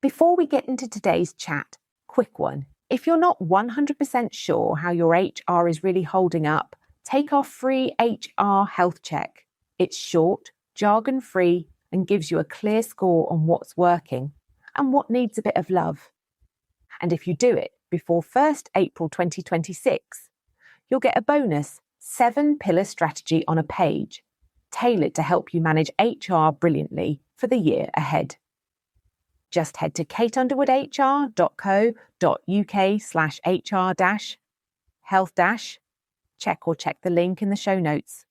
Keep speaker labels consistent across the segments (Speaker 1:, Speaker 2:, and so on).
Speaker 1: Before we get into today's chat, quick one. If you're not 100% sure how your HR is really holding up, take our free HR health check. It's short, jargon-free, and gives you a clear score on what's working and what needs a bit of love. And if you do it before 1st April 2026, you'll get a bonus 7-pillar strategy on a page, tailored to help you manage HR brilliantly for the year ahead. Just head to kateunderwoodhr.co.uk/HR-health-check check the link in the show notes.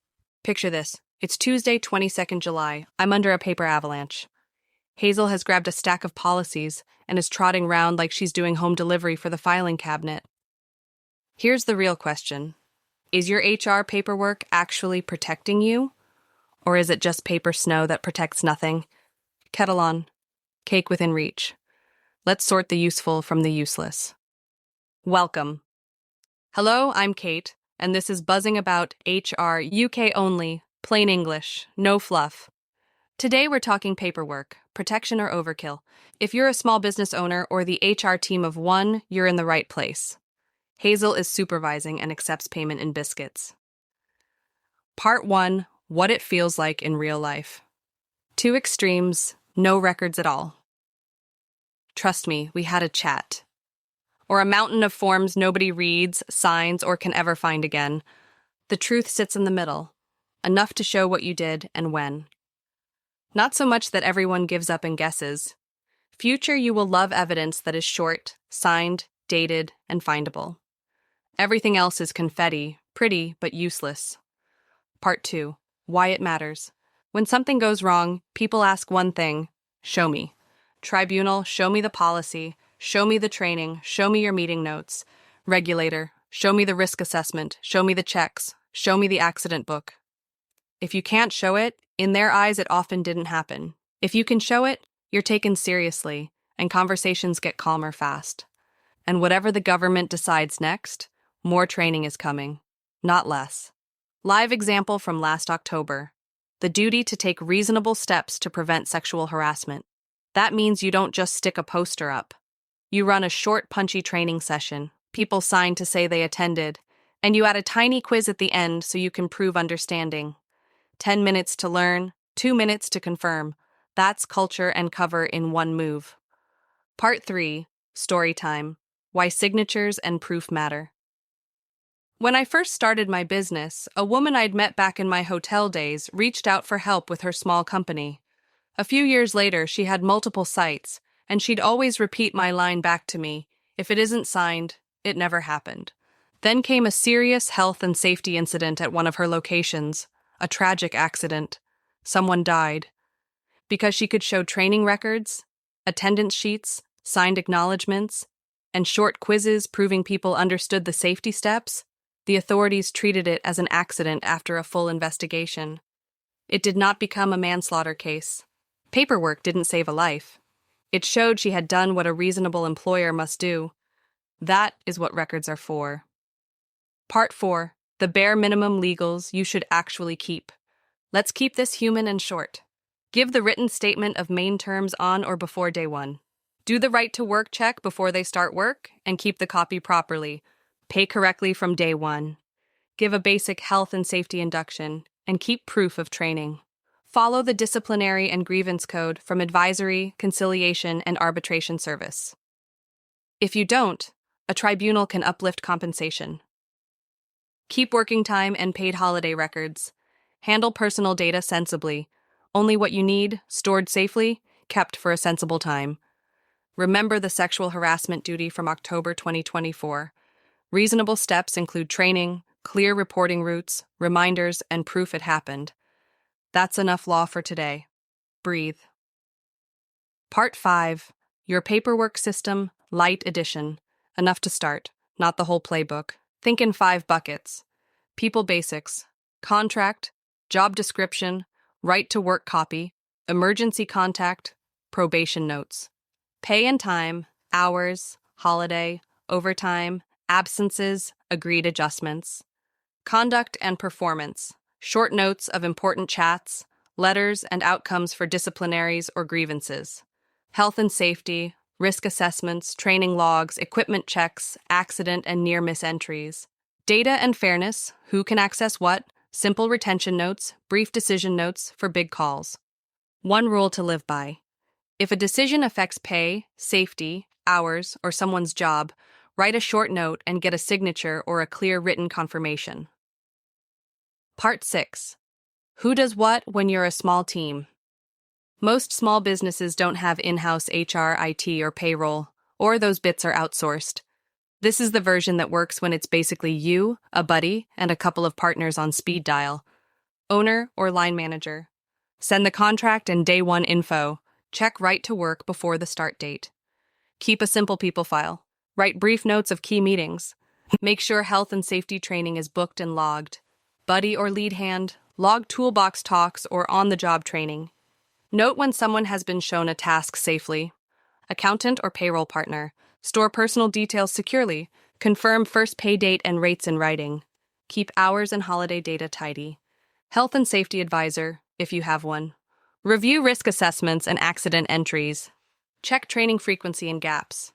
Speaker 2: Picture this. It's Tuesday, 22nd July. I'm under a paper avalanche. Hazel has grabbed a stack of policies and is trotting round like she's doing home delivery for the filing cabinet. Here's the real question. Is your HR paperwork actually protecting you? Or is it just paper snow that protects nothing? Kettle on. Cake within reach. Let's sort the useful from the useless. Welcome. Hello, I'm Kate, and this is Buzzing About HR UK only, plain English, no fluff. Today we're talking paperwork, protection or overkill. If you're a small business owner or the HR team of one, you're in the right place. Hazel is supervising and accepts payment in biscuits. Part 1, what it feels like in real life. 2 extremes, no records at all. Trust me, we had a chat. Or a mountain of forms nobody reads, signs, or can ever find again. The truth sits in the middle, enough to show what you did and when. Not so much that everyone gives up and guesses. Future, you will love evidence that is short, signed, dated, and findable. Everything else is confetti, pretty, but useless. Part 2, why it matters. When something goes wrong, people ask one thing, show me. Tribunal, show me the policy, show me the training, show me your meeting notes. Regulator, show me the risk assessment, show me the checks, show me the accident book. If you can't show it, in their eyes it often didn't happen. If you can show it, you're taken seriously, and conversations get calmer fast. And whatever the government decides next, more training is coming, not less. Live example from last October. The duty to take reasonable steps to prevent sexual harassment. That means you don't just stick a poster up. You run a short, punchy training session. People sign to say they attended, and you add a tiny quiz at the end so you can prove understanding. 10 minutes to learn, 2 minutes to confirm. That's culture and cover in one move. Part 3, story time. Why signatures and proof matter. When I first started my business, a woman I'd met back in my hotel days reached out for help with her small company. A few years later, she had multiple sites, and she'd always repeat my line back to me, if it isn't signed, it never happened. Then came a serious health and safety incident at one of her locations, a tragic accident. Someone died. Because she could show training records, attendance sheets, signed acknowledgments, and short quizzes proving people understood the safety steps, the authorities treated it as an accident after a full investigation. It did not become a manslaughter case. Paperwork didn't save a life. It showed she had done what a reasonable employer must do. That is what records are for. Part 4, the bare minimum legals you should actually keep. Let's keep this human and short. Give the written statement of main terms on or before day 1. Do the right to work check before they start work and keep the copy properly. Pay correctly from day 1. Give a basic health and safety induction and keep proof of training. Follow the disciplinary and grievance code from advisory, conciliation, and arbitration service. If you don't, a tribunal can uplift compensation. Keep working time and paid holiday records. Handle personal data sensibly. Only what you need, stored safely, kept for a sensible time. Remember the sexual harassment duty from October 2024. Reasonable steps include training, clear reporting routes, reminders, and proof it happened. That's enough law for today. Breathe. Part 5, your paperwork system, light edition. Enough to start, not the whole playbook. Think in 5 buckets. People basics, contract, job description, right to work copy, emergency contact, probation notes. Pay and time, hours, holiday, overtime, absences, agreed adjustments. Conduct and performance. Short notes of important chats, letters and outcomes for disciplinaries or grievances. Health and safety, risk assessments, training logs, equipment checks, accident and near-miss entries. Data and fairness, who can access what, simple retention notes, brief decision notes for big calls. One rule to live by. If a decision affects pay, safety, hours, or someone's job, write a short note and get a signature or a clear written confirmation. Part 6. Who does what when you're a small team? Most small businesses don't have in-house HR, IT, or payroll, or those bits are outsourced. This is the version that works when it's basically you, a buddy, and a couple of partners on speed dial. Owner or line manager. Send the contract and day one info. Check right to work before the start date. Keep a simple people file. Write brief notes of key meetings. Make sure health and safety training is booked and logged. Buddy or lead hand, log toolbox talks or on-the-job training. Note when someone has been shown a task safely. Accountant or payroll partner. Store personal details securely. Confirm first pay date and rates in writing. Keep hours and holiday data tidy. Health and safety advisor, if you have one. Review risk assessments and accident entries. Check training frequency and gaps.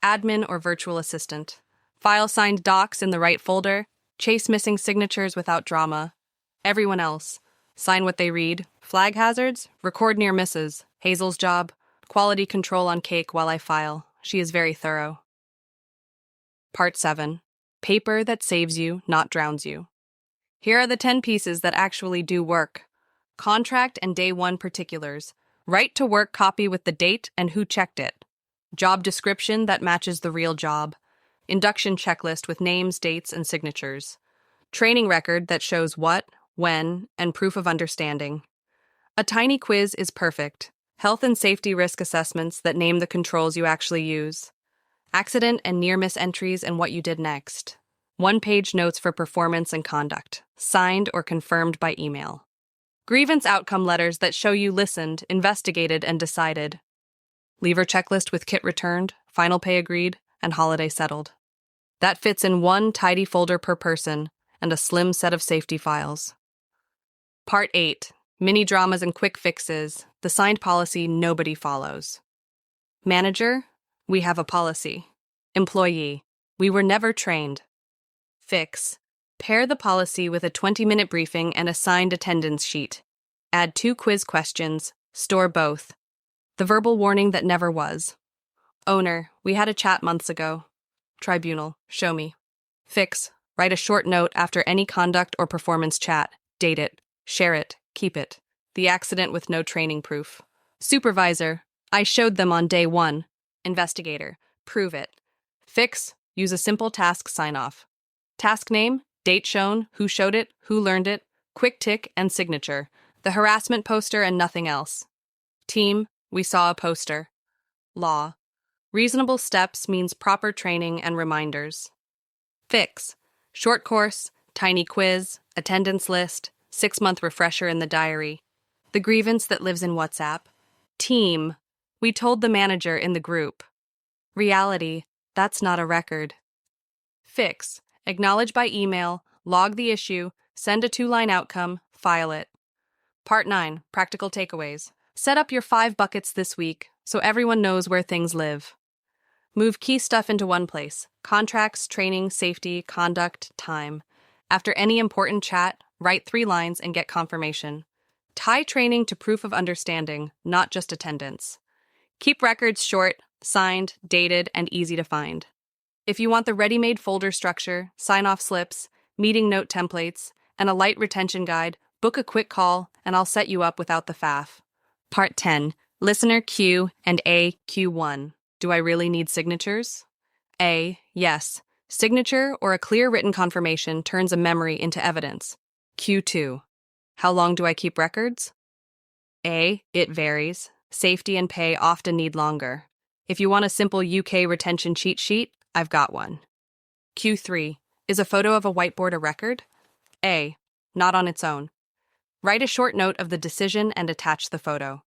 Speaker 2: Admin or virtual assistant. File signed docs in the right folder. Chase missing signatures without drama. Everyone else. Sign what they read. Flag hazards. Record near misses. Hazel's job. Quality control on cake while I file. She is very thorough. Part 7. Paper that saves you, not drowns you. Here are the 10 pieces that actually do work. Contract and day one particulars. Right to work copy with the date and who checked it. Job description that matches the real job. Induction checklist with names, dates, and signatures. Training record that shows what, when, and proof of understanding. A tiny quiz is perfect. Health and safety risk assessments that name the controls you actually use. Accident and near-miss entries and what you did next. One-page notes for performance and conduct, signed or confirmed by email. Grievance outcome letters that show you listened, investigated, and decided. Leaver checklist with kit returned, final pay agreed, and holiday settled. That fits in one tidy folder per person and a slim set of safety files. Part 8. Mini dramas and quick fixes, the signed policy nobody follows. Manager, we have a policy. Employee, we were never trained. Fix, pair the policy with a 20-minute briefing and a signed attendance sheet. Add 2 quiz questions, store both. The verbal warning that never was. Owner, we had a chat months ago. Tribunal, show me. Fix, write a short note after any conduct or performance chat. Date it, share it, keep it. The accident with no training proof. Supervisor, I showed them on day 1. Investigator, prove it. Fix, use a simple task sign-off. Task name, date shown, who showed it, who learned it, quick tick, and signature. The harassment poster and nothing else. Team, we saw a poster. Law, reasonable steps means proper training and reminders. Fix, short course, tiny quiz, attendance list, 6-month refresher in the diary. The grievance that lives in WhatsApp. Team, we told the manager in the group. Reality, that's not a record. Fix, acknowledge by email, log the issue, send a 2-line outcome, file it. Part 9, practical takeaways. Set up your 5 buckets this week so everyone knows where things live. Move key stuff into one place. Contracts, training, safety, conduct, time. After any important chat, write 3 lines and get confirmation. Tie training to proof of understanding, not just attendance. Keep records short, signed, dated, and easy to find. If you want the ready-made folder structure, sign-off slips, meeting note templates, and a light retention guide, book a quick call, and I'll set you up without the faff. Part 10. Listener Q and A Q1. Do I really need signatures? A. Yes. Signature or a clear written confirmation turns a memory into evidence. Q2. How long do I keep records? A. It varies. Safety and pay often need longer. If you want a simple UK retention cheat sheet, I've got one. Q3. Is a photo of a whiteboard a record? A. Not on its own. Write a short note of the decision and attach the photo.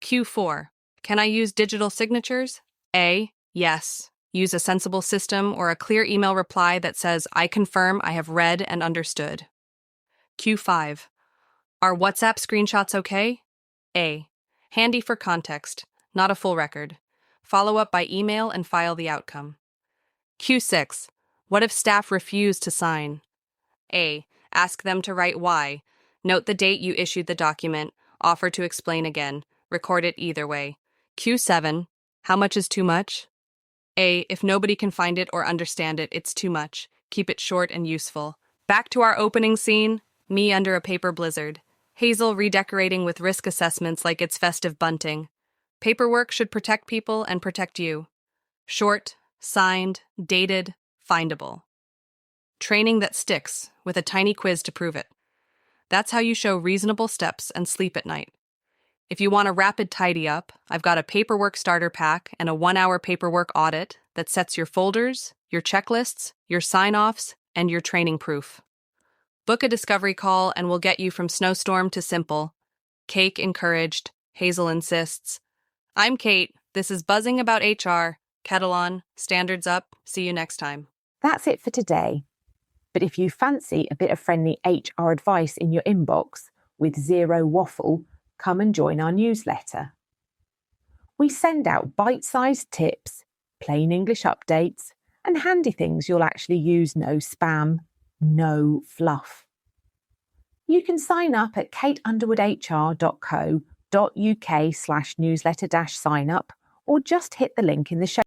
Speaker 2: Q4. Can I use digital signatures? A. Yes. Use a sensible system or a clear email reply that says, I confirm I have read and understood. Q5. Are WhatsApp screenshots okay? A. Handy for context, not a full record. Follow up by email and file the outcome. Q6. What if staff refuse to sign? A. Ask them to write why. Note the date you issued the document. Offer to explain again. Record it either way. Q7. How much is too much? A. If nobody can find it or understand it, it's too much. Keep it short and useful. Back to our opening scene. Me under a paper blizzard. Hazel redecorating with risk assessments like it's festive bunting. Paperwork should protect people and protect you. Short, signed, dated, findable. Training that sticks, with a tiny quiz to prove it. That's how you show reasonable steps and sleep at night. If you want a rapid tidy up, I've got a paperwork starter pack and a 1-hour paperwork audit that sets your folders, your checklists, your sign-offs, and your training proof. Book a discovery call and we'll get you from snowstorm to simple. Cake encouraged. Hazel insists. I'm Kate. This is Buzzing About HR. Kettle on. Standards up. See you next time.
Speaker 1: That's it for today. But if you fancy a bit of friendly HR advice in your inbox with zero waffle, come and join our newsletter. We send out bite-sized tips, plain English updates, and handy things you'll actually use. No spam, no fluff. You can sign up at kateunderwoodhr.co.uk/newsletter-sign up or just hit the link in the show